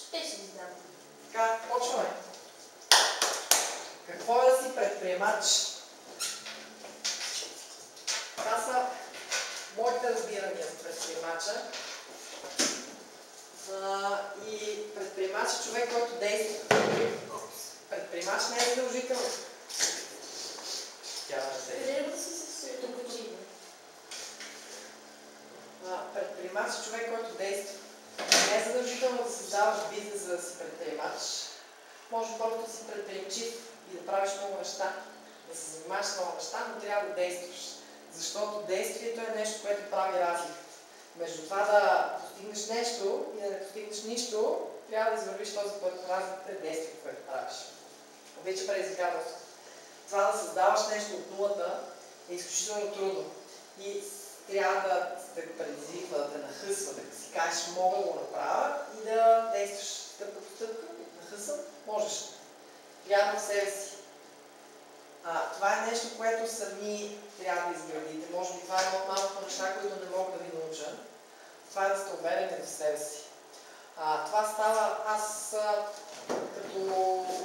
Ще си знам. Така, почваме. Какво е да си предприемач? Това са моите разбирания за предприемача. И предприемач е човек, който действа. Предприемач не е задължително. Тя не се Трябва да си съсредоточим. Предприемач е човек, който действа. Не е задължително да създаваш бизнес, за да си предприемач. Може просто да си предприемчив и да правиш много неща. Да се занимаваш с много неща, но трябва да действаш. Защото действието е нещо, което прави разлика. Между това да постигнеш нещо и да не постигнеш нищо, трябва да извървиш този път. Разликата е действието, което правиш. Обича предизвикателство. Това да създаваш нещо от нулата е изключително трудно. И трябва да те предизвиква, да те нахъсва, да си кажеш мога да го направя и да действаш стъпка по стъпка. Нахъсвам, можеш. Вярвам в себе си. Това е нещо, което сами трябва да изградите. Може би това е едно от малкото неща, които не мога да ви науча. Това е да сте уверени в себе си. Това става, аз като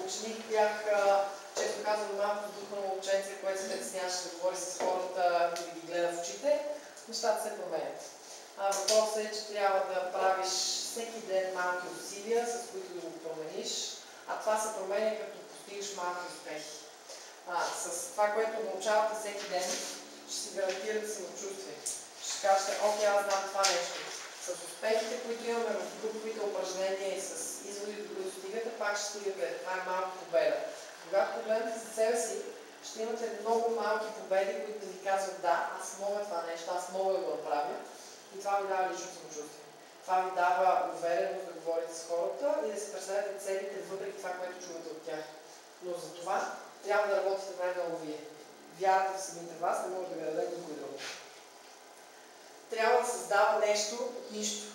ученик бях, често казвам, малко сдухано момченце, което се притесняваше да говори с хората и да ги гледа в очите. Нещата се променят. Въпросът е, че трябва да правиш всеки ден малки усилия, с които да го промениш. Това се променя като постигаш малки успехи. С това, което научавате всеки ден, ще си гарантирате самочувствие. Ще кажете, окей, аз знам това нещо. С успехите, които имаме в груповите упражнения и с изводите, които стигате, пак ще стигате. Това е малка победа. Когато погледнете за себе си, ще имате много малки победи, които да ви казват, да, аз мога това нещо, аз мога да го направя. И това ви дава лично самочувствие. Това ви дава увереност да говорите с хората и да си представяте целите, въпреки това, което чувате от тях. Но за това трябва да работите най-много вие. Вярата в самите вас не може да ви даде никой друг. Трябва да създава нещо от нищо.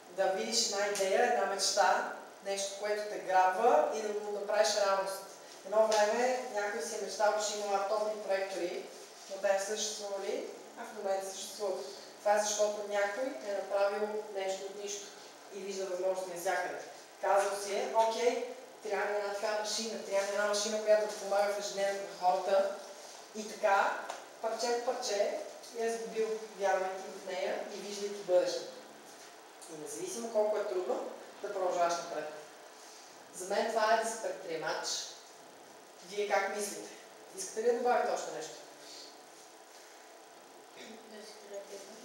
Да видиш една идея, една мечта, нещо, което те грабва и да го направиш реалност. Едно време някой си е мечтал, че има лаптопни проектори, но те не съществували, а в момента съществуват. Това е защото някой е направил нещо от нищо и вижда възможности навсякъде. Казал си е, окей, трябва ми една такава машина, трябва ми една машина, която да помага в ежедневието на хората. И така, парче по парче, е сгубил, вярвайки в нея и виждайки бъдещето. И независимо колко е трудно, да продължаваш напред. За мен това е да си предприемач. Вие как мислите? Искате ли да добавите още нещо? Да си креативен.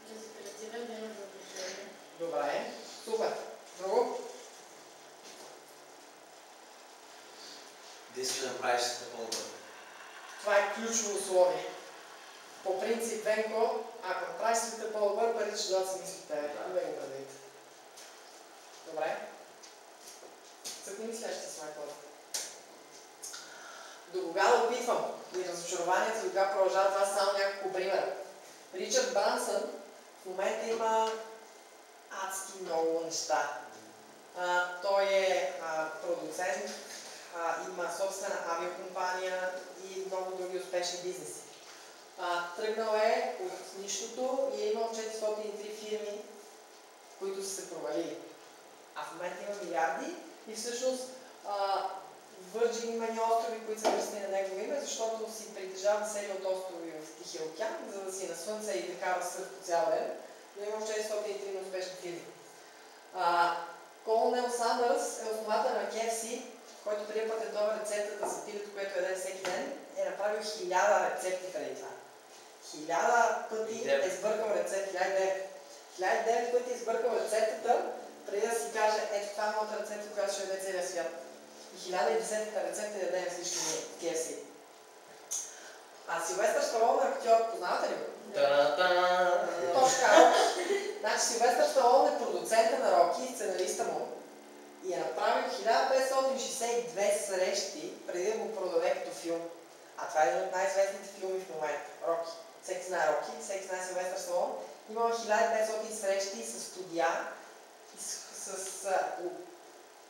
Да си креативен, да имаш въображение. Добре, супер. Друго? Да искаш да направиш света по-добър. Това е ключово условие. По принцип, Венко, ако направиш света по-добър, парите ще дадат сами след тебе. Да го предвидите. Добре? Цъкни ми следващия слайд. До кога да опитвам? И разочарованието, до кога продължава, това са само няколко примера. Ричард Брансън в момента има адски много неща. Той е продуцент, има собствена авиокомпания и много други успешни бизнеси. Тръгнал е от нищото и е имал 403 фирми, които са се провалили. В момента има милиарди и всъщност Върджин има едни острови, които са връстени на негово име, защото си притежава серия от острови в Тихия океан, за да си на слънце и да кара сърф по цял ден, но има 403 успешни фирми. Колонел Сандърс е основател на KFC, който преди път е дал рецептата за пилето, което яде всеки ден, е направил 1000 рецепти преди това. 1000 пъти е сбъркал рецепт, 1009 пъти е сбъркал рецептата, преди да си каже, ето това е моята рецепта, която ще яде целия свят. И 1010-та рецепта ядем всички ние, KFC. Силвестър Сталон е актьор, познавате ли го? Точно така. Значи Силвестър Сталон е продуцента на Роки, сценариста му и е направил 1562 срещи преди да го продаде като филм. Това е един от най-известните филми в момента. Роки. Всеки знае Роки, всеки знае Силвестър Сталон. Има 1500 срещи с студия и с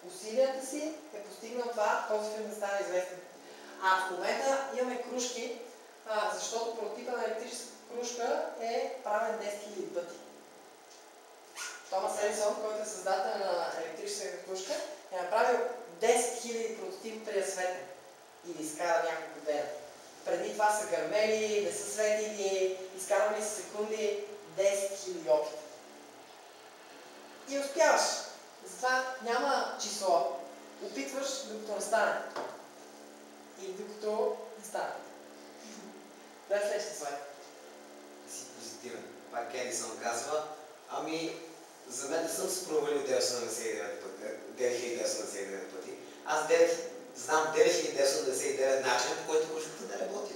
усилията си е постигнал това, този филм да стане известен. В момента имаме кружки, защото прототипа на електрическа кружка е правен 10 000 пъти. Томас Едисон, който е създател на електрическата кукушка, е направил 10 000 прототипа преди да светне и да изкара няколко дена. Преди това са гърмели, не са светили, изкарвали са секунди, 10 000 опита. И успяваш. Затова няма число. Опитваш, докато не стане. И докато не стане. Да, следващия слайд. Си позитивен. Пак Едисон казва, ами за мен не съм се провалил 999 пъти, 9999 пъти. Аз знам 9999 начина, по който кукушката да работи.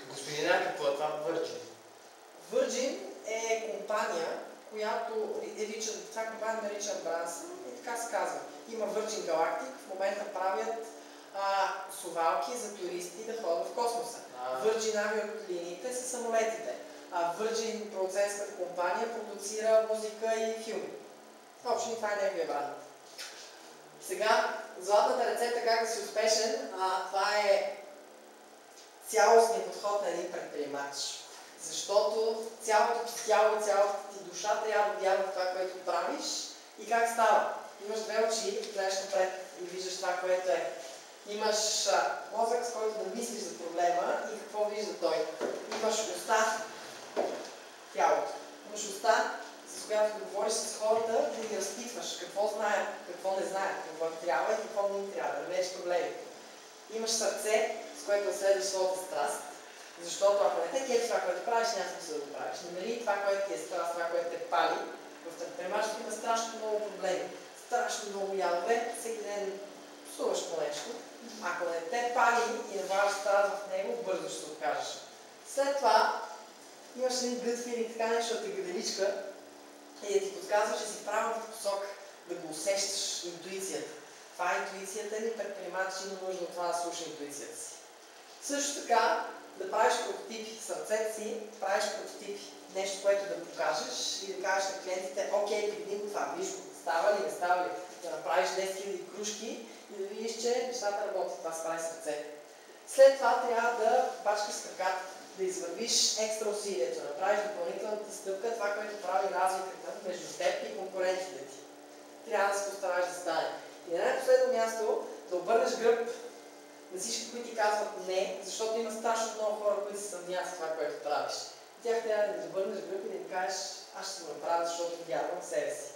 Господин, какво е това Virgin? Virgin е компания, която това компания нарича Branson и така се казва. Има Virgin Galactic, в момента правят совалки за туристи да ходят в космоса. Virgin авиолиниите са самолетите. Virgin продуцентската компания продуцира музика и филми. Общо това е неговия бранд. Сега, златната рецепта как да си успешен, това е цялостният подход на един предприемач. Защото цялото ти тяло и цялата ти душа трябва да вярва в това, което правиш и как става. Имаш две очи, гледаш напред и виждаш това, което е. Имаш мозък, с който да мислиш за проблема и какво вижда той. Имаш уста, тялото. Имаш уста, с която да говориш с хората и да ги разпитваш какво знаят, какво не знаят, какво трябва и какво не им трябва, да намериш проблеми. Имаш сърце, с което да следваш своята страст. Защото ако не те кефи това, което правиш, няма смисъл да го правиш. Намери това, което ти е страст, това, което те пали. В предприемачеството има страшно много проблеми. Страшно много ядове, всеки ден псуваш по нещо. Ако не те пали и не влагаш страст в него, бързо ще се откажеш. След това имаш един good feeling, така нещо да те гаделичка и да ти подсказва, че си в правилната посока, да го усещаш интуицията. Това е интуицията ни, предприемач има нужда от това да слуша интуицията си. Също така, да правиш прототипи в сърцето си, правиш прототипи, нещо, което да покажеш и да кажеш на клиентите, окей, пипни го това, виж го, става ли, не става ли, да направиш 10 000 кружки и да видиш, че нещата работят, това се прави сърцето. След това трябва да бачкаш с краката, да извървиш екстра усилието, да направиш допълнителната стъпка, това, което прави разликата между теб и конкурентите ти. Трябва да се постараеш да стане. И на последно място, да обърнеш гръб на всички, които ти казват не, защото има страшно много хора, които се съмняват в това, което правиш. Тях трябва да обърнеш гръб и да им кажеш, аз ще го направя, защото вярвам в себе си.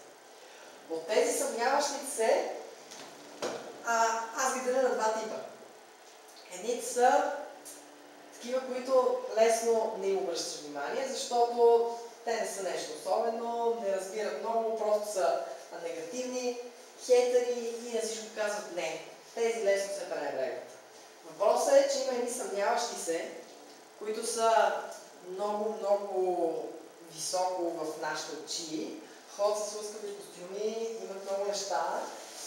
От тези съмняващите се, аз ги деля на два типа. Едните са такива, които лесно не им обръщаш внимание, защото те не са нещо особено, не разбират много, просто са негативни, хейтери и на всичко казват не. Тези лесно се пренебрегват. Въпросът е, че има едни съмняващи се, които са много високо в нашите очи, ходят с лъскави костюми, имат много неща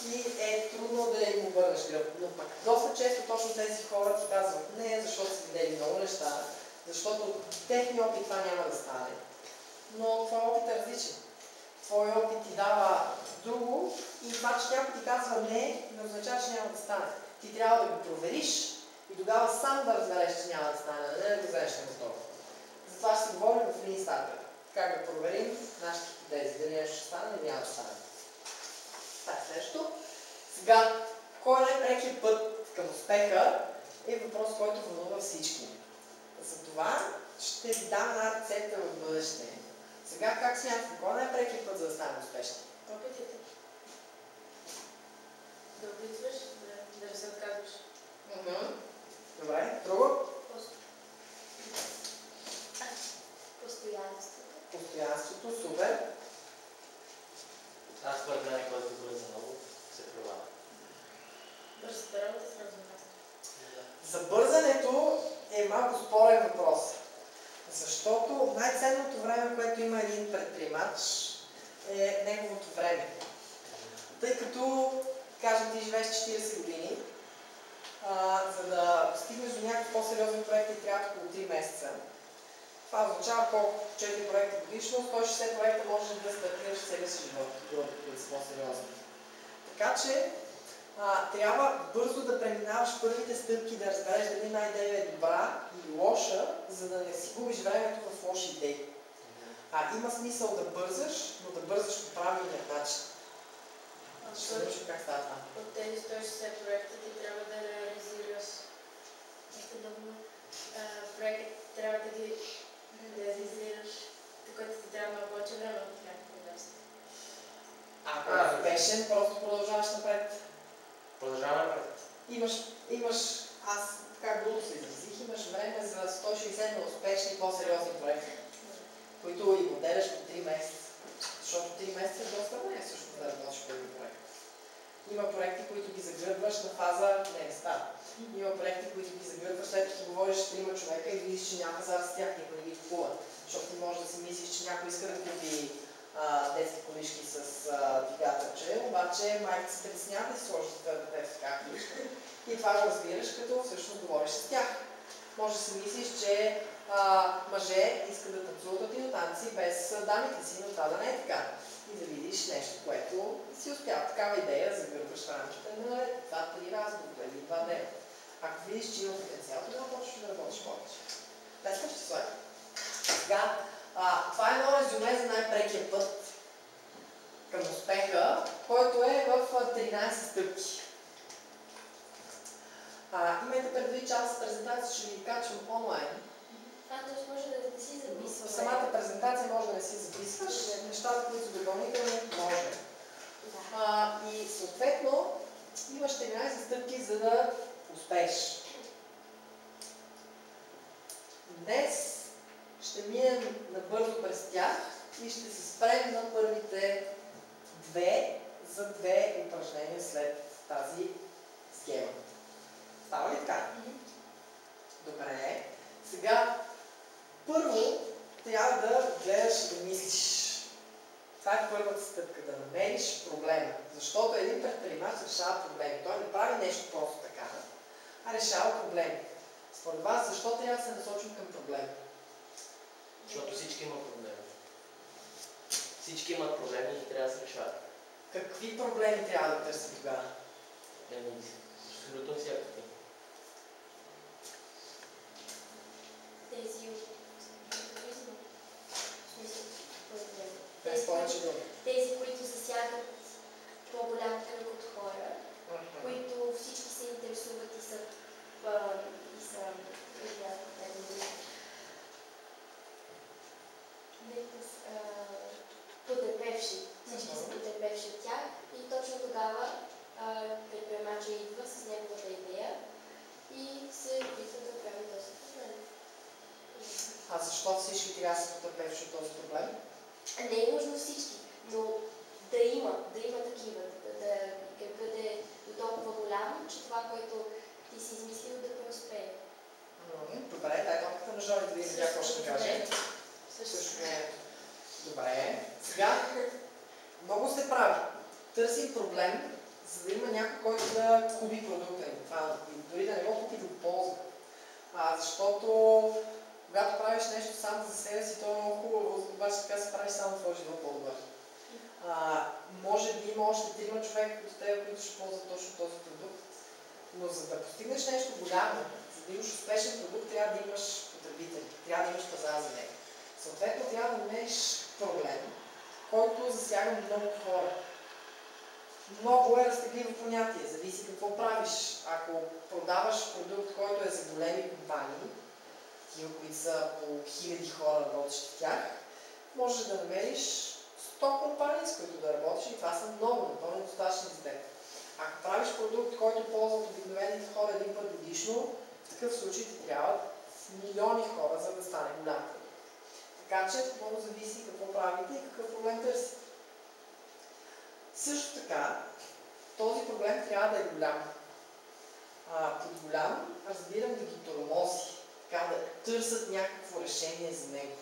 и е трудно да им обърнеш гръб. Но пък доста често точно тези хора ти казват не, защото са видели много неща, защото техния опит това няма да стане. Но твой опит е различен. Твой опит ти дава друго и това, че някой ти казва не означава, че няма да стане. Ти трябва да го провериш и тогава сам да разбереш, че няма да стане, а не да го вземеш на готово. Затова ще си говорим в Lean Starter. Как да проверим нашите хипотези, дали нещо ще стане или няма да стане. Това е следващото. Сега, кой е най-прекият път към успеха е въпрос, който вълнува всички. Затова ще ви дам една рецепта в бъдеще. Сега как смятате, кой е най-прекият път, за да станем успешни? Опитите. Да опитваш, да не се отказваш. Добре, друго? Постоянството. Постоянството, супер. Аз според мен, който бърза много, се проваля. Бързата работа с резултата. За бързането е малко спорен въпрос. Защото най-ценното време, което има един предприемач, е неговото време. Тъй като, кажем, ти живееш 40 години, за да стигнеш до някакъв по-сериозен проект и трябва около 3 месеца. Това означава колко 4 проекта годишно, 160 проекта можеш да стартираш целия си живот, които са по-сериозни. Така че трябва бързо да преминаваш първите стъпки, да разбереш дали една идея е добра или лоша, за да не си губиш времето в лоши идеи. Има смисъл да бързаш, но да най-правилният начин. Ще научим как става това. От тези 160 проекта ти трябва да реализираш още много проекти, трябва да ги реализираш, което ти трябва много повече време от някакво място. Ако е успешен, просто продължаваш напред. Продължаваме напред. Имаш, аз така грубо се изразих, имаш време за 160 на успешни и по-сериозни проекти, които и моделяш по 3 месеца. Защото 3 месеца е доста време всъщност да работиш по един проект. Има проекти, които ги загърбваш на фаза не става. Има проекти, които ги загърбваш след като говориш с 3 човека и видиш, че няма пазар с тях, никой не ги купува. Защото ти можеш да си мислиш, че някой иска да купи детски колишки с двигателче, обаче майка се притеснява да си сложи за дете в така колишка. И това го разбираш, като всъщност говориш с тях. Може да си мислиш, че мъже искат да танцуват от танци без дамите си, но това да не е така. И да видиш нещо, което си успял. Такава идея загърбваш в рамките на 2-3 разговора или 2 дена. Ако видиш, че има потенциал, тогава почваш да работиш повече. Лесно ще след. Сега, това е едно резюме за най-прекия път към успеха, който е в 13 стъпки. Имайте предвид, че аз презентация ще ви качвам онлайн. Т.е. може да не си записваш. В самата презентация може да не си записваш, нещата, които са допълнителни, може. И съответно имаш 13 стъпки, за да успееш. Днес ще минем набързо през тях и ще се спрем на първите за две упражнения след тази схема. Става ли така? Добре. Сега, първо трябва да гледаш и да мислиш. Това е първата стъпка, да намериш проблема. Защото един предприемач решава проблеми. Той не прави нещо просто така, а решава проблеми. Според вас, защо трябва да се насочим към проблема? Защото всички имат проблеми. Всички имат проблеми и трябва да се решават. Какви проблеми трябва да търсим тогава? Абсолютно всякакви. Тези Без повече думи. тези, които засягат по-голям кръг от хора, които всички се интересуват и са потърпевши. Всички са потърпевши от тях и точно тогава предприемача идва с неговата идея и се опитва да прави този проблем. А защо всички трябва да са потърпевши от този проблем? Не е нужно всички, но да има такива, да бъде до толкова голямо, че това, което ти си измислил, да преуспее. Добре, дай топката на Жони да видим какво ще каже. Също не е. Добре. Сега, много сте прави. Търсим проблем, за да има някой, който да купи продукта ни. Това, дори да не го купи, да го ползва. Защото когато правиш нещо само за себе си, то е много хубаво, обаче така се прави само твой живот по-добър. Може би има още 3 човека от теб, които ще ползват точно този продукт, но за да постигнеш нещо голямо, за да имаш успешен продукт, трябва да имаш потребители, трябва да имаш пазар за него. Съответно, трябва да намериш проблем, който засяга много хора. Много е разтегливо понятие, зависи какво правиш. Ако продаваш продукт, който е за големи компании, такива, които са по 1000 хора работещи в тях, можеш да намериш 100 компании, с които да работиш и това са много, напълно достатъчни за теб. Ако правиш продукт, който ползват обикновените хора един път годишно, в такъв случай ти трябват милиони хора, за да стане голям продукт. Така че много зависи какво правите и какъв проблем търсите. Също така, този проблем трябва да е голям. Под голям разбирам да ги тормози, така да търсят някакво решение за него.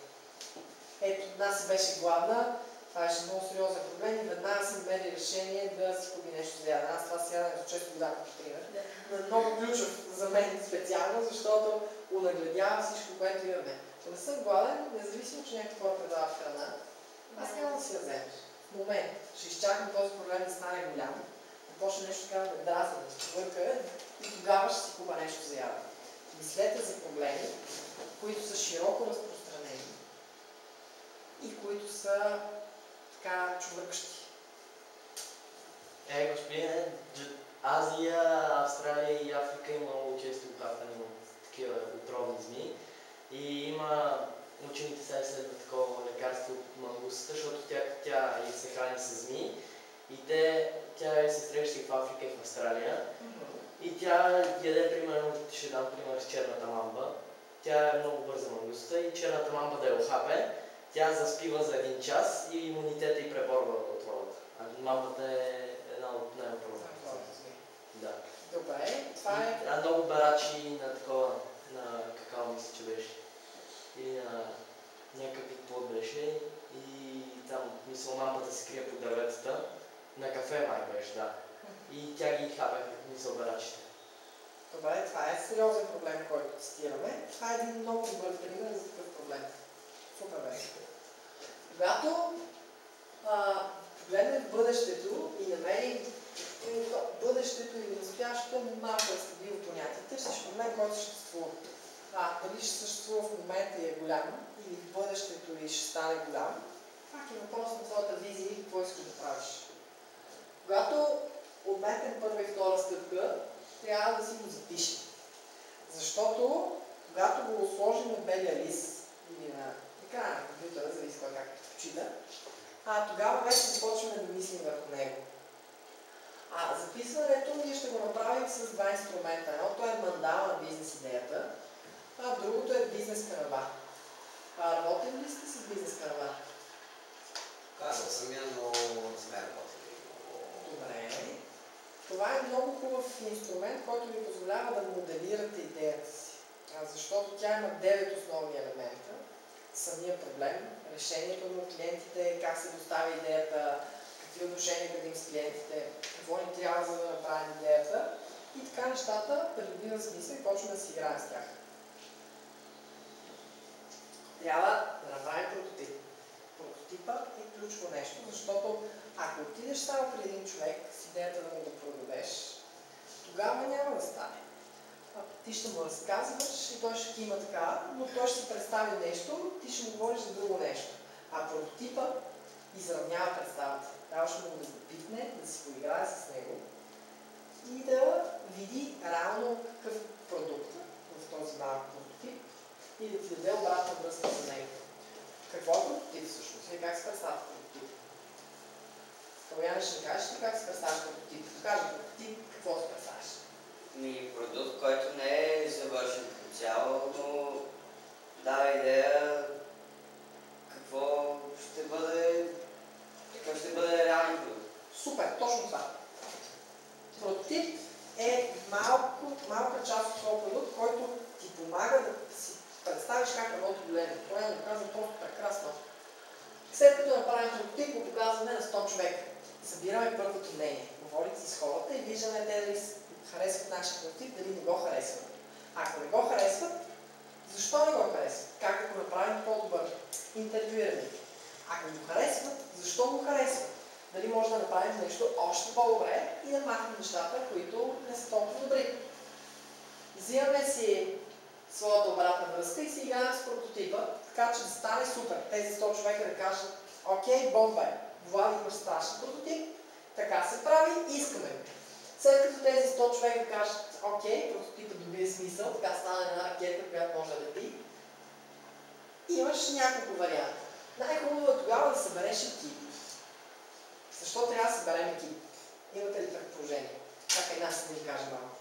Ето, една си беше гладна, това беше много сериозен проблем и веднага си намери решение да си купи нещо за ядене. Аз това си яденето често го дам като пример. Но много ключов за мен специално, защото унагледява всичко, което имаме. Ако не съм гладен, независимо, че някакви хора предават храна, аз няма да си я взема. В момент ще изчакам този проблем да стане голям, да почне нещо така да ме дразни, да се повърка и тогава ще си купа нещо за ядене. Мислете за проблеми, които са широко разпространени и които са така чувъркащи. Господине, Азия, Австралия и Африка има много често ухапване от такива отровни змии. И има учените сега изследват такова лекарство от мангусата, защото тя и се храни с змии. И тя се среща и в Африка, и в Австралия. И тя яде, примерно, ще дам пример с черната мамба. Тя е много бърза мангуста и черната мамба да я охапе, тя заспива за 1 час и имунитета й преборва отровата. А мамбата е една от най-отровните. Да. Добре, това е... Много барачи на такова, на какао мисля, че беше. Или на някакъв вид плод беше. И там, мисля, мамбата се крие по дърветата. На кафе май беше, да. И тя ги хапе, мисля, барачите. Добре, това е сериозен проблем, който цитираме. Това е един много добър пример за такъв проблем. Супер беше. Когато погледнем в бъдещето и намерим бъдещето и настоящето, малко е стабилно понятие. Търсиш проблем, който съществува. Дали ще съществува в момента и е голям, или в бъдещето и ще стане голям, пак е въпрос на твоята визия и какво искаш да правиш. Когато отметнем първа и втора стъпка, трябва да си го запишем. Защото, когато го сложим на белия лист или на екрана на компютъра, зависи кой как предпочита, тогава вече започваме да мислим върху него. Записването ние ще го направим с 2 инструмента. Едното е мандала на бизнес идеята, а другото е бизнес канава. Работим ли сте с бизнес канава? Казал съм я, но не сме работили. Добре. Това е много хубав инструмент, който ви позволява да моделирате идеята си. Защото тя има 9 основни елемента. Самия проблем, решението на клиентите, как се доставя идеята, какви отношения градим с клиентите, какво ни трябва за да направим идеята и така нещата придобиват смисъл и почваме да си играем с тях. Трябва да направим прототип. Прототипа е ключово нещо, защото ако отидеш само при един човек с идеята да му го продадеш, тогава няма да стане. Ти ще му разказваш и той ще кима така, но той ще си представи нещо, ти ще му говориш за друго нещо. Прототипа изравнява представата. Даваш му да го пипне, да си поиграе с него и да види реално какъв продукт в този малък прототип и да ти даде обратна връзка за него. Какво е прототип всъщност? И как се представя прототип? Стояне, ще кажеш ли как се представяш прототип? Кажа прототип, какво се представяш? Продукт, който не е завършен като цяло, но дава идея какъв ще бъде реален продукт. Супер, точно това. Прототип е малка част от този продукт, който ти помага да си представиш как работи големи. Това го казва просто прекрасно. След като направим прототип, го показваме на 100 човека. Събираме първото мнение. Говорите с хората и виждаме те дали харесват нашия прототип, дали не го харесват. Ако не го харесват, защо не го харесват? Как да го направим по-добър? Интервюираме. Ако го харесват, защо го харесват? Дали може да направим нещо още по-добре и да махнем нещата, които не са толкова добри. Взимаме си своята обратна връзка и си играем с прототипа, така че да стане супер. Тези 100 човека да кажат, окей, бомба е, Влади имаш страшен прототип, така се прави, искаме го. След като тези 100 човека кажат, окей, прототипът добие смисъл, така стане една ракета, която може да лети, имаш няколко варианта. Най-хубаво е тогава да събереш екип. Защо трябва да съберем екип? Имате ли предположение? Как една се да ни каже малко?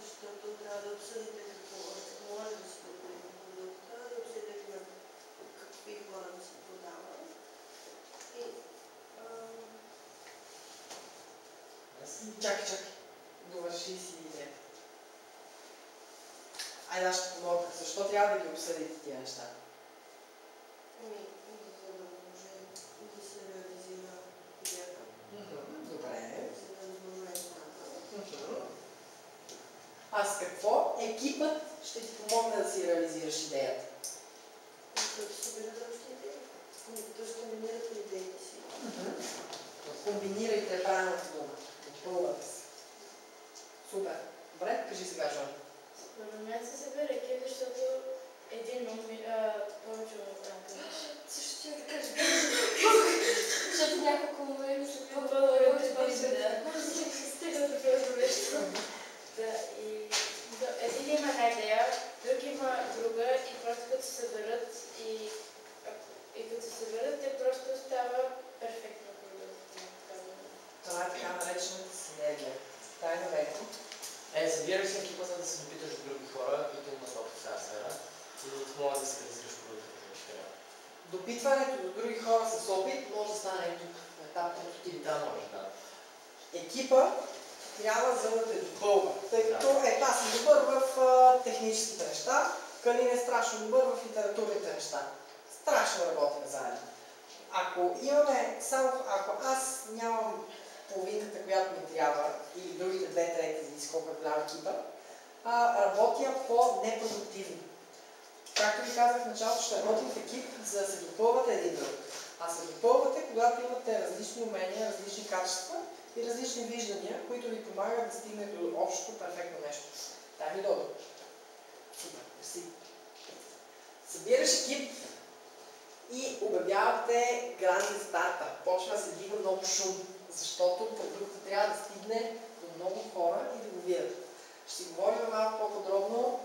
Защото трябва да обсъдите какво може да се подобри на продукта, да обсъдите какви хора да се продават. Чакай. Довърши си идеята. Айде, аз ще помогна. Защо трябва да ги обсъдите тия неща? Да се реализира идеята. Добре. За да възможно цената. С какво екипът ще ти помогне да си реализираш идеята? Да съберат още идеи. Да се комбинират идеите си. Комбинирайте правилната дума. Допълвате се. Супер. Добре, кажи сега, Жони. Според мен се събира екип, защото един повече от танка. Също ще да кажа. Защото няколко ме мислят по-добре. допитването до други хора с опит може да стане тук, на етап прототип. Да, може, да. Екипа трябва за да те допълва, тъй като аз съм добър в техническите неща, Калин е страшно добър в литературните неща. Страшно работим заедно. Ако аз нямам половинката, която ми трябва, или другите 2/3, зависи колко е голяма екипа, работя по-непродуктивно. Както ви казах в началото, ще работим в екип, за да се допълвате един друг. А се допълвате, когато имате различни умения, различни качества и различни виждания, които ви помагат да стигнете до общото перфектно нещо. Дай ми Додо. Супер, мерси. Събираш екип и обявявате гранден старта. Почва да се дига много шум, защото продуктът трябва да стигне до много хора и да го видят. Ще говорим малко по-подробно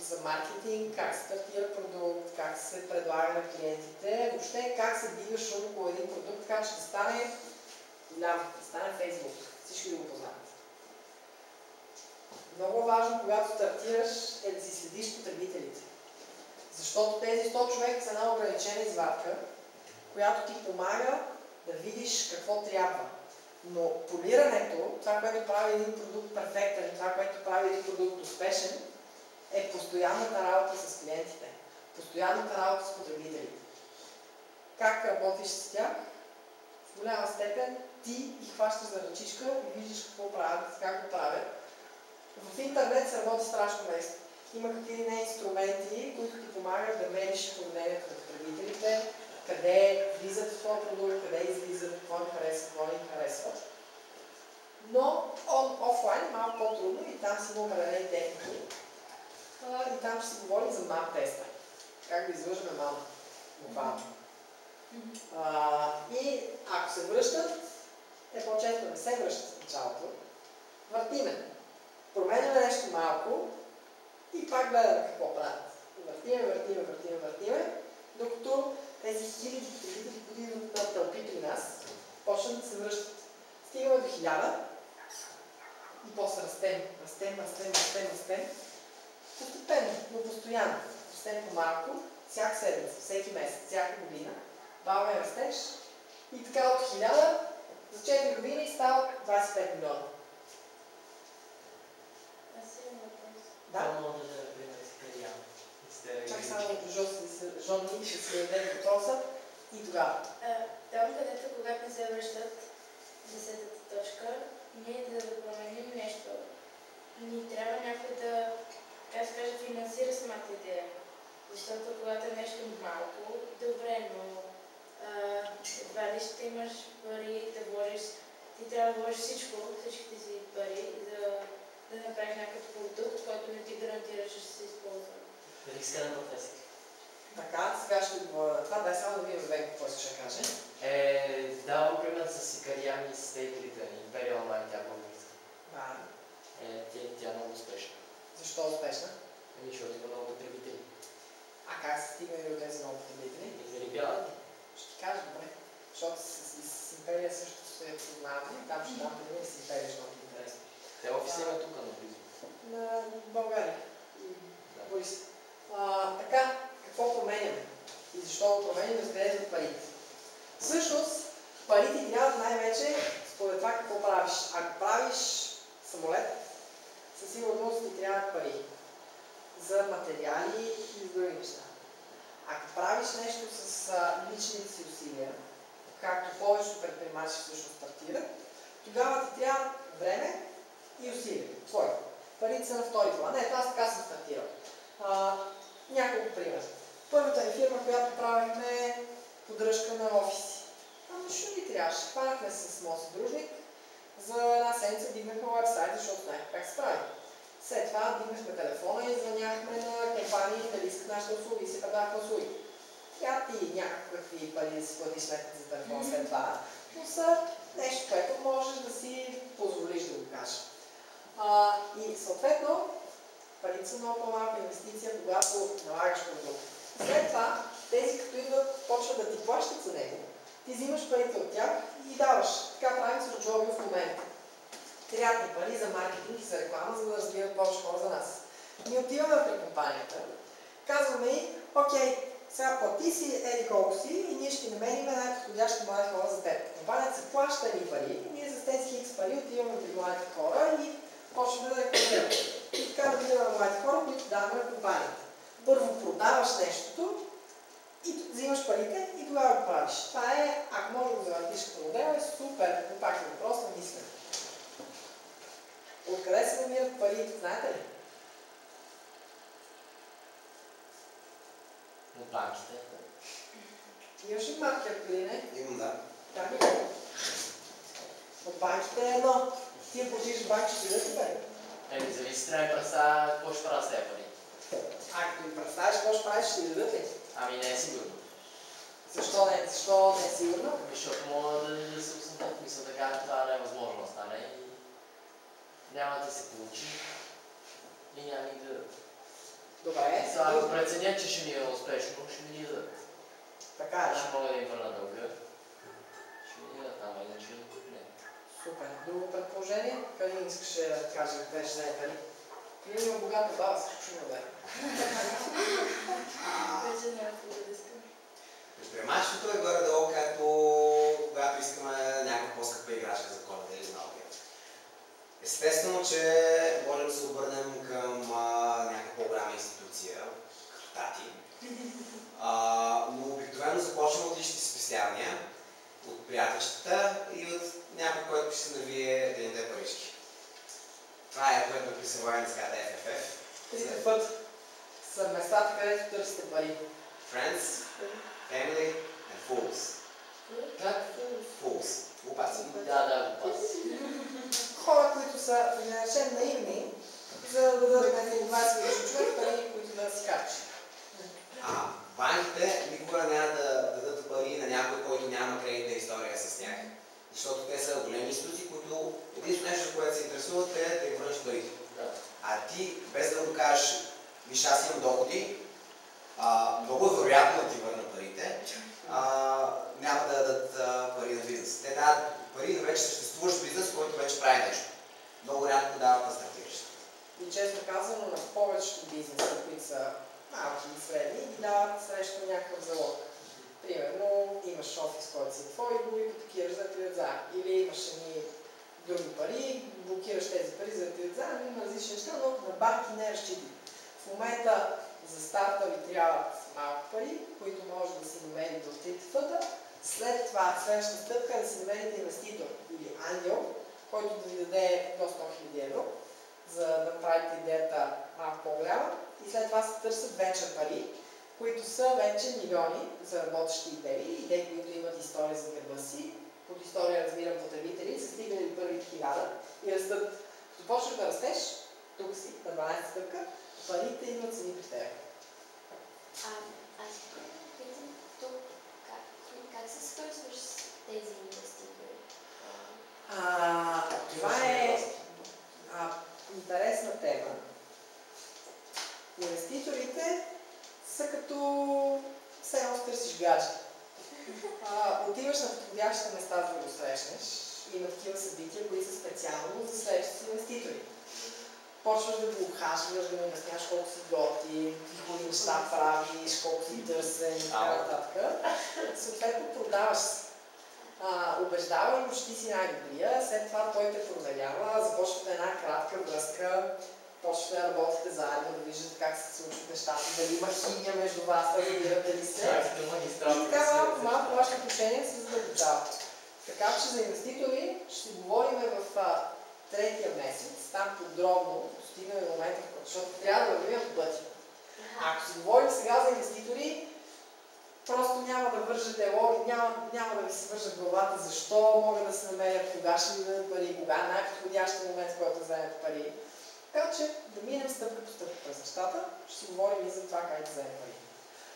за маркетинг, как се стартира продукт, как се предлага на клиентите, въобще как се дига шум около един продукт, така че да стане голям, да стане Facebook. Всички да го познават. Много важно, когато стартираш, е да си следиш потребителите. Защото тези 100 човека са една ограничена извадка, която ти помага да видиш какво трябва. Но полирането, това, което прави един продукт перфектен, това, което прави един продукт успешен, е постоянната работа с клиентите, постоянната работа с потребителите. Как работиш с тях? В голяма степен ти ги хващаш за ръчичка и виждаш какво правят, как го правят. В интернет се работи страшно лесно. Има какви не инструменти, които ти помагат да мериш поведението на потребителите, къде влизат в този продукт, къде излизат, какво им харесва, какво не им харесва. Но офлайн е малко по-трудно и там си има определени техники. И там ще си говорим за мап теста. Как да излъжаме мама. Буквално. И ако се връщат, те по-често не се връщат в началото. Въртиме. Променяме нещо малко и пак гледаме какво правят. Въртиме, докато тези хиляди потребители, които идват на тълпи при нас, почнат да се връщат. Стигаме до 1000 и после растем. Постепенно, но постоянно. Растем по-малко, всяка седмица, всеки месец, всяка година. Бавен растеж и така от 1000 за 4 години стават 25 милиона. Да? Това може да е, например, Сикария. Чак само Жон ще си даде въпроса и тогава. Там, където когато не се връщат, 10-та точка, ние да променим нещо. Ни трябва някой да, как се каже, финансира самата идея. Защото когато е нещо малко, добре, но едва ли ще имаш пари да вложиш, ти трябва да вложиш всичките си пари, да направиш някакъв продукт, който не ти гарантира, че ще се използва. Риска на професия. Така, сега ще говоря това, дай само да видим Венко какво ще каже. Давам пример с Сикариями и стейкерите, Imperial Mine, тя българска. Тя е много успешна. Защо успешна? Защото има много потребители. А как се стигне до тези много потребители? Зарибяват. Ще ти кажа, добре. Защото с Империя също се познаваме, там ще дам пример с Империя, защото е интересно. Те офиса има тук наблизо. На България. Борис. Така, какво променяме? И защо го променяме? Разгледаме от парите. Всъщност, парите трябва най-вече според това какво правиш. Ако правиш самолет, със сигурност ти трябва пари за материали и за други неща. Ако правиш нещо с личните си усилия, както повечето предприемачи всъщност стартират, тогава ти трябва време и усилия. Твои. Парите са на втори план. Ето аз така съм стартирал. Няколко примера. Първата ни фирма, която правихме поддръжка на офиси. Нищо ни трябваше. Хванахме се с моят съдружник. За една седмица дигнахме уебсайт, защото знаех как се прави. След това дигнахме телефона и звъняхме на компании, дали искат нашите услуги и се предавахме услуги. Тя ти някакви пари да си платиш сметката за телефон след това, но са нещо, което можеш да си позволиш да го кажеш. И съответно, парите са много по-малка инвестиция, когато налагаш продукт. След това, тези като идват, почват да ти плащат за него. Ти взимаш парите от тях и ги даваш. Така правим с Джоби в момента. Трябват ни пари за маркетинг и за реклама, за да разбират повече хора за нас. Ние отиваме при компанията, казваме и, окей, сега плати си еди колко си и ние ще намерим най-подходящи млади хора за теб. Компанията се плаща ни пари и ние за тези хикс пари отиваме при младите хора и почваме да рекламираме. И така набираме младите хора, които даваме на компанията. Първо продаваш нещото и взимаш парите и тогава го правиш. Това е, ако може да го завъртиш като модел, е супер, но пак е въпрос на мислене. Откъде се намират парите, знаете ли? От банките. Имаш ли маркер или не? Имам, да. Как е? От банките е едно. Ти платиш в банк, ще ти дадат ли пари? Зависи, трябва да представя какво ще правя с тези пари. А като им представиш какво ще правиш, ще ти дадат ли? Ами не е сигурно. Защо не? Защо не е сигурно? Защото мога да се осъзнат, мисля така, това не е възможно да стане и няма да се получи и няма ни да дадат. Добре. Сега ако преценят, че ще ми е успешно, ще ми ги дадат. Така е, Ще да. мога да им върна дълга. Ще ми дадат, ама иначе не. Супер. Друго предположение? Калин искаше да каже къде ще вземе пари. Калин има богата баба, всичко ще му даде. Вече няма какво да искам. Предприемачеството е горе-долу както когато искаме някаква по-скъпа играчка за Коледа или малко. Естествено, че можем да се обърнем към някаква по-голяма институция, като тати. Но обикновено започваме от личните спестявания, от приятелщата и от някой, който ще се навие да ни даде парички. Това е, което при съвременницката FFF. Трите път са местата, където търсите пари. Friends, family and fools. Как? Fools. Глупаци. Да, глупаци. Хора, които са, да наречем, наивни, за да дадат на 20 годишен човек пари, които да си харчи. Банките никога няма да дадат пари на някой, който няма кредитна история с тях. Защото те са големи институции, които единственото нещо, което се интересуват е да им върнеш парите. Да. А ти, без да го кажеш, виж, аз имам доходи, много е вероятно да ти върна парите, няма да дадат пари на бизнес. Те дават пари на вече съществуващ бизнес, който вече прави нещо. Много рядко дават на стартиращи. И честно казано, на повечето бизнеси, които са малки и средни, ги дават срещу някакъв залог. Примерно, имаш офис, който си твой и го ипотекираш за ти заем. Или имаш едни други пари, блокираш тези пари за ти заем, има различни неща, но на банки не разчитай. В момента за старта ви трябват малко пари, които може да си намерите от трите фъта. След това, следващата стъпка е да си намерите инвеститор или ангел, който да ви даде до 100 000 евро, за да направите идеята малко по-голяма. И след това се търсят венчър пари, които са вече милиони за работещи идеи, които имат история за гърба си. Под история разбирам потребители, са стигнали първите 1000 и растат. Като почнеш да растеш, тук си, на 12 стъпка, парите имат цени при теб. Аз питам тук как се свързваш с тези инвеститори? Това е интересна тема. Инвеститорите са като все едно търсиш гадже. Отиваш на подходящите места, за да го срещнеш. Има такива събития, които са специално за среща с инвеститори. Почваш да го обхажваш, да му обясняваш колко си готин, какви неща правиш, колко си търсен и така нататък. Съответно продаваш се. Убеждава го, че ти си най-добрия, след това той те проверява, започвате една кратка връзка, почвате да работите заедно, да виждате как се случват нещата, дали има химия между вас, разбирате ли се. И така малко вашите отношения се задълбочават. Така че за инвеститори ще си говорим в третия месец, там подробно, достигаме до момента, защото трябва да вървим по пътя. Ако си говорим сега за инвеститори, просто няма да вържете логи, няма да ви се вържат главата защо могат да се намерят, кога ще ви дадат пари, кога е най-подходящия момент, в който да вземете пари. Така че да минем стъпка по стъпка през нещата, ще си говорим и за това как да вземем пари.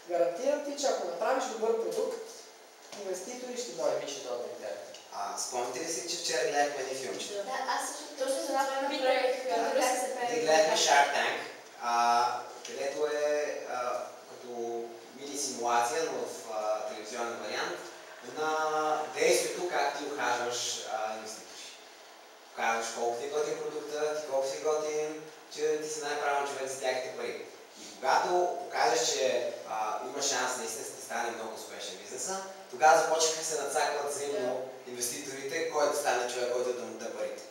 Гарантирам ти, че ако направиш добър продукт, инвеститори ще дойдат. Спомните ли си, че вчера гледахме един филмче? Да, аз също Точно за това направих как се прави. Те гледахме Shark Tank, където е като мини симулация, но в телевизионен вариант, на действието как ти ухажваш инвеститори. Показваш колко ти е готин продукта, ти колко си готин, че ти си най-правилен човек за тяхните пари. И когато покажеш, че има шанс наистина да стане много успешен бизнеса. Тогава започнаха се надцакват взаимно инвеститорите, кой да стане човек, който да му даде парите.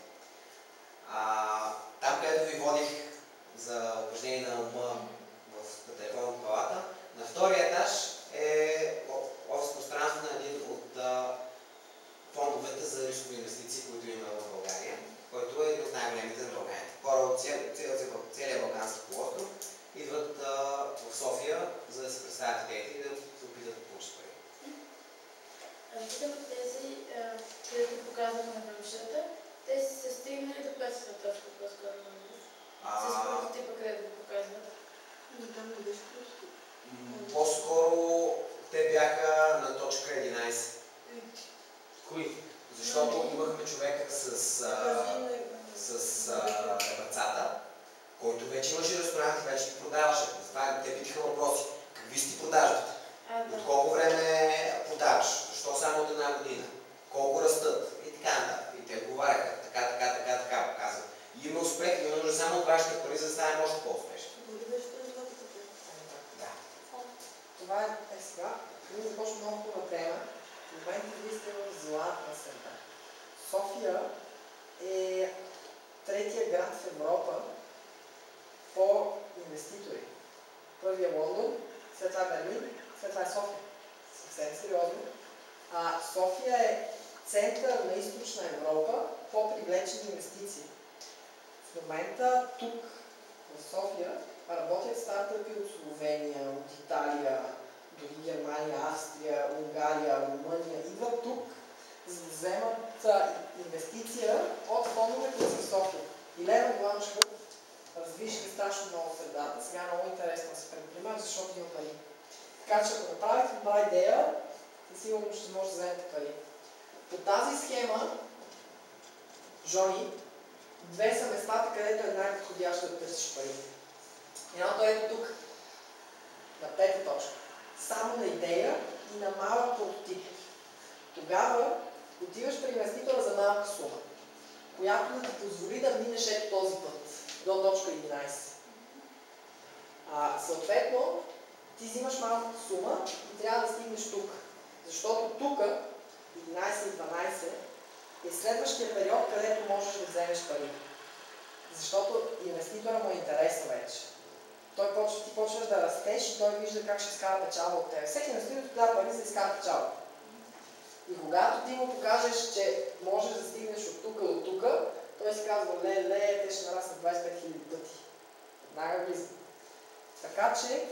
Там, където ви водих за упражнение на ума в телефонната палата, на втория етаж е офис пространство на един от фондовете за рискови инвестиции, които има в България, който е един от най-големите на България. Хора от целия Балкански полуостров идват в София, за да се представят идеите и да се опитат да получат пари. Питам тези, където показваме на фабричната, те са стигнали до 500 точка по-скоро. С прототипа, където го показват. Там не беше прототип. По-скоро те бяха на точка 11. Кои? Защото имахме човека с ръцата, който вече имаше ресторант и вече ги продаваше. Затова те питаха въпроси. Какви си продажбите? От колко време продаваш? Защо само от една година? Колко растат? И така нататък. И те отговаряха. Така показват. И има успех, има нужда само от вашите пари, за да станем още по-успешни. Да. Това е сега. Ние започваме много хубава тема. В момента вие сте в златна среда. София е третия град в Европа по инвеститори. Първият Лондон, след това Берлин, след това е София. Съвсем сериозно. София е център на източна Европа по привлечени инвестиции. В момента тук, в София, работят стартъпи от Словения, от Италия, дори Германия, Австрия, Унгария, Румъния. Идват тук, за да вземат инвестиция от фондове, които са в София. И Лева Бланшко развишли страшно много средата. Сега е много интересно да се предприема, защото има пари. Така че ако направите добра идея, със сигурност ще може да вземете пари. По тази схема, Жони, две са местата, където е най-подходящо да търсиш пари. Едното е ето тук, на пета точка. Само на идея и на малък прототип. Тогава отиваш при инвеститора за малка сума, която да ти позволи да минеш ето този път, до точка 11. Съответно, ти взимаш малката сума и трябва да стигнеш тук. Защото тук, 11 и 12, е следващия период, където можеш да вземеш пари. Защото инвеститора му е интересен вече. Ти почваш да растеш и той вижда как ще изкара печалба от теб. Всеки инвеститор ти дава пари за да изкара печалба. И когато ти му покажеш, че можеш да стигнеш от тук до тук, той си казва, те ще нараснат 25 000 пъти. Веднага влиза. Така че,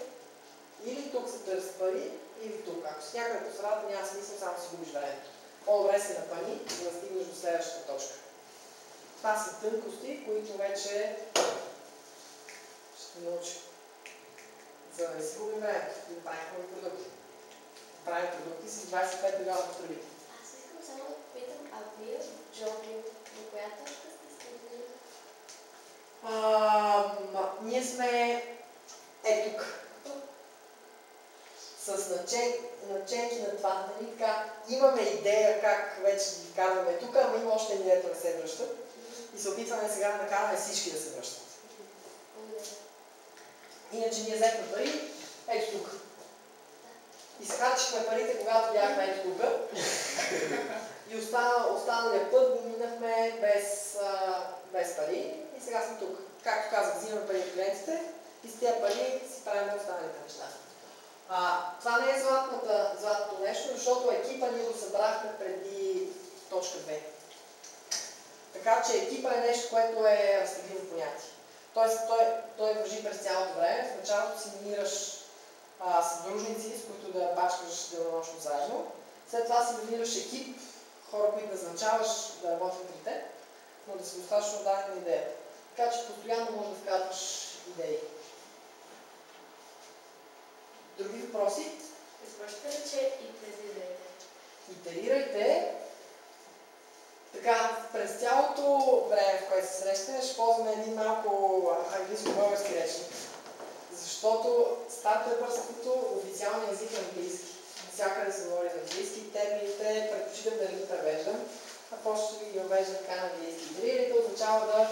или тук се търси пари, или тук. Ако си някъде по средата, няма смисъл, само си губиш времето. По-добре се напъни, за да стигнеш до следващата точка. Това са тънкости, които вече ще научим. За да не си губим времето и да правим хубави продукти. Правим продукти с 25 милиона потребители. Аз искам само да питам, а вие, Джони, до коя точка сте стигнали? Ние сме тук. С наченки на това, нали така, имаме идея как вече ги вкарваме тук, ама има още едни, дето не се връщат. И се опитваме сега да накараме всички да се връщат. Иначе ние взехме пари, ето тук. И схарчихме парите, когато бяхме ето тук. И останалия път го минахме без пари. И сега сме тук. Както казах, взимаме пари от клиентите и с тези пари си правим останалите неща. Това не е златното нещо, защото екипа ние го събрахме преди точка 2. Така че екипа е нещо, което е разтегливо понятие. Тоест той вържи през цялото време. В началото си намираш съдружници, с които да бачкаш денонощно заедно. След това си намираш екип, хора, които назначаваш да работят при теб, но да си достатъчно даден на идея. Така че постоянно можеш да вкарваш идеи. Други въпроси? Изпращате ли, че итерирайте? Итерирайте. Така, през цялото време, в което се срещаме, ще ползваме един малко английско-български речник. Защото стартъпърството официалният език е английски. Всякъде се говори за английски термините, предпочитам да не ги превеждам, а просто ще ги въвеждам така на английски. Итерирайте означава да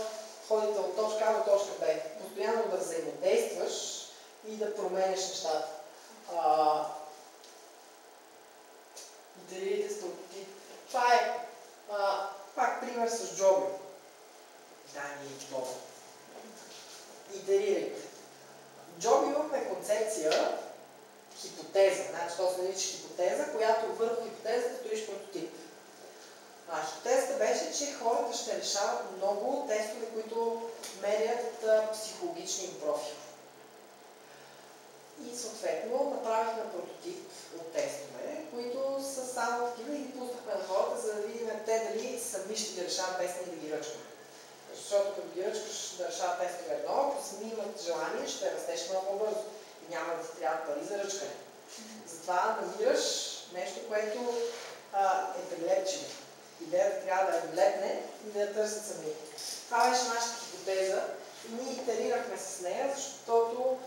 ходите от точка А до точка Б. Постоянно да взаимодействаш и да променяш нещата. Итерирайте с прототип. Това е пак пример с Джоби. Дани и Боба. Итерирайте. В Джоби имахме концепция, хипотеза. Значи то се нарича хипотеза, която върху хипотезата стоиш прототип. Хипотезата беше, че хората ще решават много тестове, които мерят психологичния им профил. И съответно направихме прототип от тестове, които са само такива и ги пуснахме на хората, за да видим те дали сами ще ги решават без ние да ги ръчкаме. Защото като ги ръчкаш да решават тестове едно, ако сами имат желание, ще растеш много по-бързо и няма да ти трябва пари за ръчкане. Затова намираш нещо, което е прилепчиво. Идеята трябва да я влепне и да я търсят сами. Това беше нашата хипотеза и ние итерирахме с нея, защото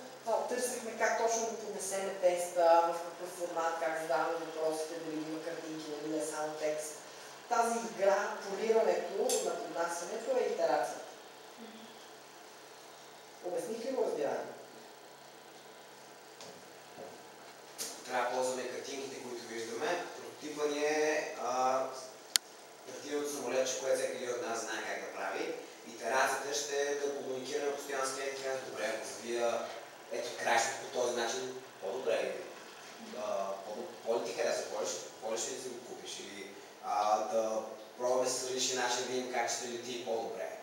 търсихме как точно да поднесеме теста, в какъв формат, как задаваме въпросите, дали има картинки, дали е само текст. Тази игра, полирането на поднасянето е итерация. Обясних ли го разбиране? Трябва да ползваме картинките, които виждаме. Прототипа ни е картиното самолетче, което всеки един от нас знае как да прави. Итерацията ще е да комуникираме постоянно с клиента, добре, ако завия ето краща по този начин, по-добре. По-ли ти харесва, по-ли ще си го купиш или да пробваме с различни начини да видим как ще лети по-добре.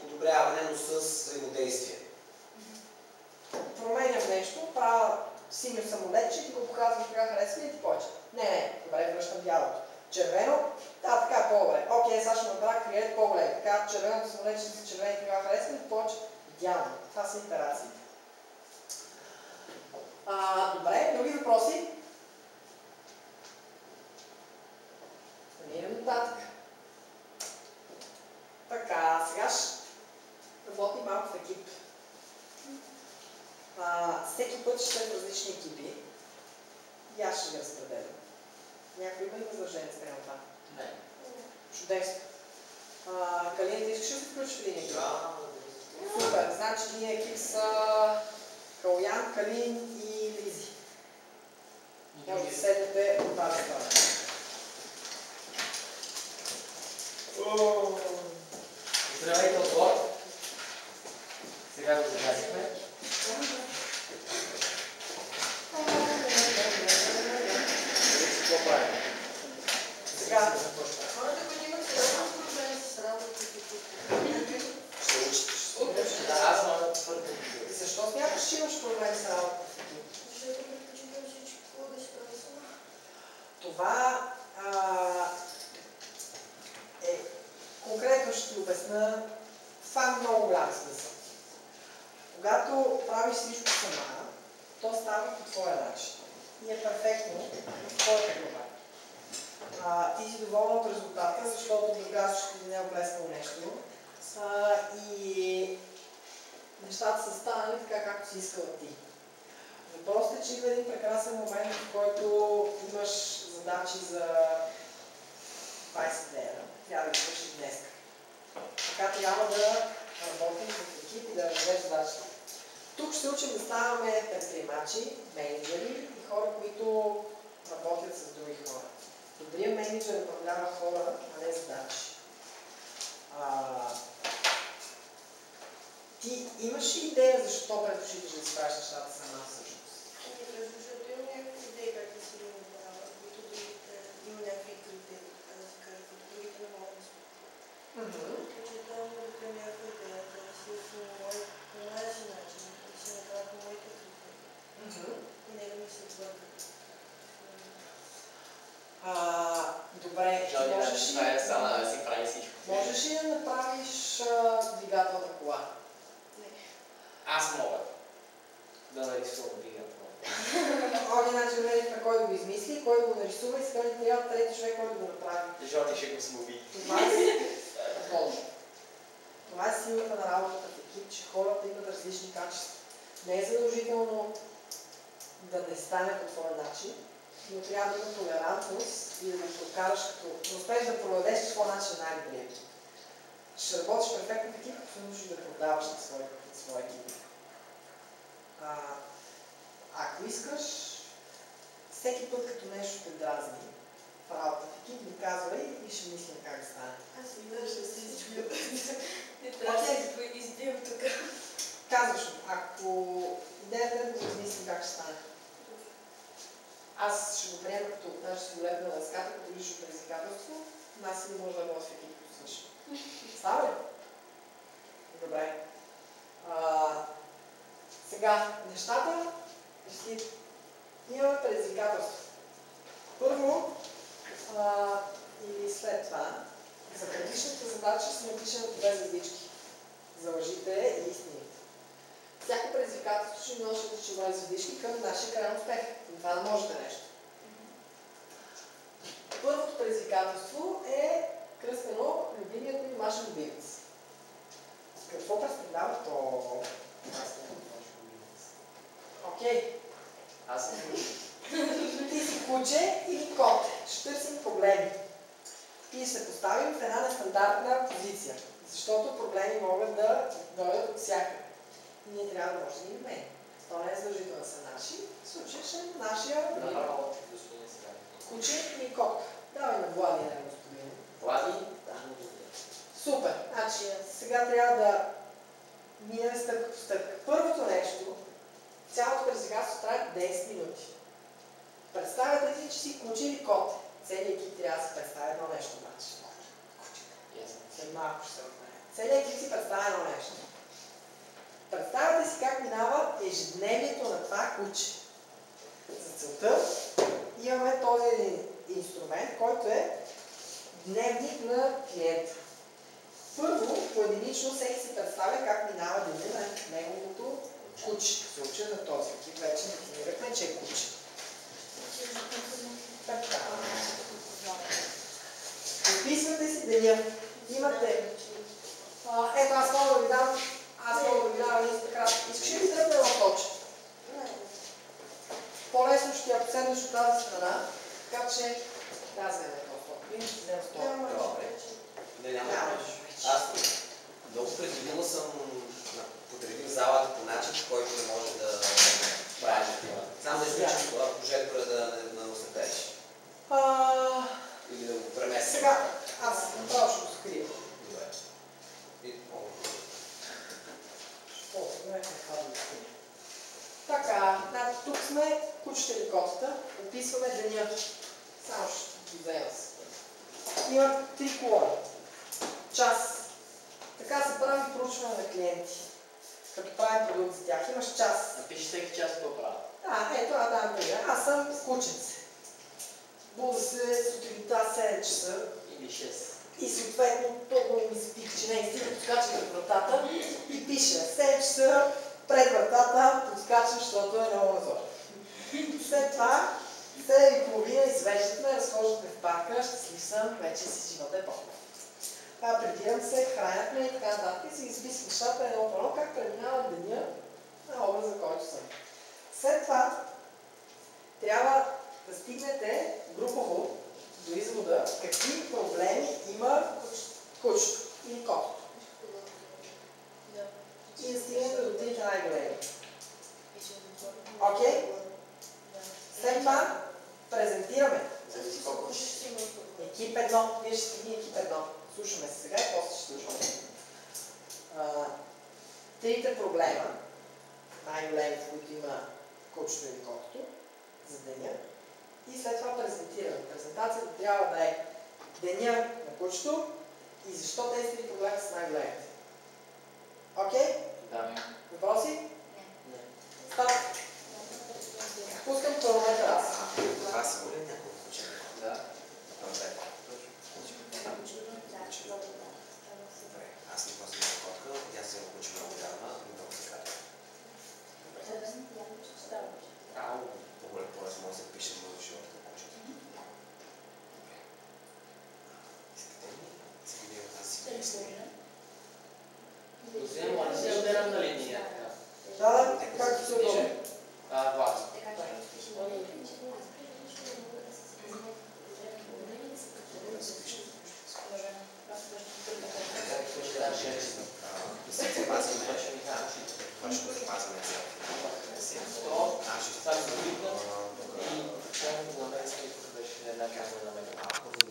Подобряване, но с взаимодействие. Променям нещо, правя синьо самолетче и го показвам така харесва ли ти повече. Не, добре, връщам бялото. Червено, така е по-добре. Окей, сега ще направя креет по-голем. Така, червеното самолетче с червени тогава харесва ли ти повече? Идеално. Това са итерациите. Добре, други въпроси? Намирам нататък. Така, сега ще работим малко в екип. Всеки път ще е в различни екипи и аз ще ги разпределям. Някой има ли възражение с това? Не. Чудесно. Калин, ти искаш да се включиш в един екип? Да. Супер, значи ние екип са Калян, Калин и Лизи. Може да седнете от тази страна. Здравейте отбор! Сега го загасихме. Какво правим? Сега, Хората, които имат сериозни проблеми с работата, Ще учите. Да, аз мога твърде. защо смяташ, че имаш проблем с работата? защото предпочитам всичко да се прави сама. Това е, конкретно ще ти обясна, това е много голям смисъл. Когато правиш всичко сама, то става по твоя начин. И е перфектно в твоята глава. Ти си доволна от резултата, защото другаз ще не е облеснал нещо. И нещата са станали така, както си искала ти. Въпросът е, че има един прекрасен момент, в който имаш задачи за 20 дена. Трябва да ги свършиш днес. Така трябва да работим в екип и да разведеш задачите. Тук ще учим да ставаме предприемачи, менеджери и хора, които работят с други хора. Добрият менеджер управлява хора, а не задачи. Ти имаш ли идея защо предпочиташ да си правиш нещата сама всъщност? Защото имам някакви идеи как да си ги направя, които другите имам някакви критерии, така да се каже, които другите не могат да се предпочитам да приема някаква идея, да си по моя си начин, да си направя по моите критерии. И не да ми се отвъркат. Добре, Жони, можеш това е ли, само да си прави всичко. можеш ли да направиш двигателна кола? Аз мога да нарисувам двигател. Оня начин на кой го измисли, кой го нарисува и сега ни трябва трети човек, който го направи. Жони ще го смови. Това е Боже. Това е силата на работата в екип, че хората имат различни качества. Не е задължително да не стане по твоя начин, но трябва да има толерантност и да го прокараш като да успееш да проведеш по твоя начин най-добрият. Ще работиш перфектно в екип, ако можеш да продаваш на своя екип. ако искаш, всеки път като нещо те дразни в работата в екип, ми казвай и ще мислим как да стане. Аз си държа да се всичко. Не трябва да се избивам тук. Казваш, ако идеята е да го измислим как ще стане. Аз ще го приема като ще си влезна на дъската, като лично предизвикателство, нас не може да бъде в екип, като свърши. Става ли? Добре. Сега, нещата имаме предизвикателство. Първо, или след това, за предишната задача сме напишем две звездички. За лъжите и истините. Всяко предизвикателство ще носи чували звездички към нашия крайен успех. И това да можете нещо. Първото предизвикателство е кръстено любимият ми домашен любимец. Какво представлява то? Окей. Аз съм Ти си куче или кот. Ще търсим проблеми. И ще се поставим в една нестандартна позиция. Защото проблеми могат да дойдат от всякъде. И ние трябва да можем да ги намерим. То не е задължително да са наши. В случая ще е нашия куче или кот. Давай на Влади, не господин. Влади? Да. Супер. Значи, сега трябва да минем стъпка по стъпка. Първото нещо, цялото предизвикателство трябва 10 минути. Представете си, че си куче или кот. Целият екип трябва да се представя едно нещо обаче. След малко ще се отнеме. Целият екип си представя едно нещо. Представете си как минава ежедневието на това куче. За целта имаме този инструмент, който е дневник на клиента. Първо, поединично всеки си представя как минава деня на неговото куче. В случая на този екип вече дефинирахме, че е куче. Така. Описвате си деня. Имате. Ето, аз мога да ви дам. Листа кратко. Искаш ли да дръпне в точка? По-лесно ще я поседнеш от тази страна, така че да вземе по-стопин, взем стопин. Не, няма. Аз много предвидимо съм подредил залата по начин, по който не може да правиш такива. Само да изключиш прожектора да не усетеш. Или да го преместиш. Сега, аз направо ще го скрия. Добре. Така, тук сме кучета или котата, описваме деня. Само ще го взема си. Има 3 колони. Час. Така се прави проучване на клиенти. Като правим продукт за тях. Имаш час. Напиши всеки час какво правя. Ето, давам пример. Аз съм кученце. Буда се сутринта 7 часа. Или 6. И съответно толкова ми се пика, че не е стига, подскачам от вратата и пише 7 часа пред вратата, подскачам, защото е много назор. След това, 7:30 извеждат ме, разхождат ме в парка, щастлив съм, вече си живота е по-хубав. Прибирам се, хранят ме и така нататък и си изписвам нещата едно по едно, как преминава деня на образа, който съм. След това трябва да стигнете групово до извода какви проблеми има кучето или котото. И да стигнете до трите най-големи. Окей? След това презентираме. Екип 1. Вие ще стигне екип 1. Слушаме се сега и после ще слушаме. Трите проблема, най-големите, които има кучето или котото, за деня. И след това презентираме. Презентацията трябва да е деня на кучето и защо тези три проблеми са най-големите. Окей? Да. Въпроси? Не. Старт. Пускам хронометър аз. Това сигурно е няколко куче. Да. Добре. Добре. Аз не просто не котка, тя се обучи много вярна и много се казва. Добре. По-лесно може да се пише много живота на кучето. Искате ли? Сега ви от тази история. Господин Млади, си отделям на линия. Да, както се удобно. Влад. Да се запазваме. Това ще го запазваме. Строг, А, ще това се викнат и крайното на мен беше една казва на мен.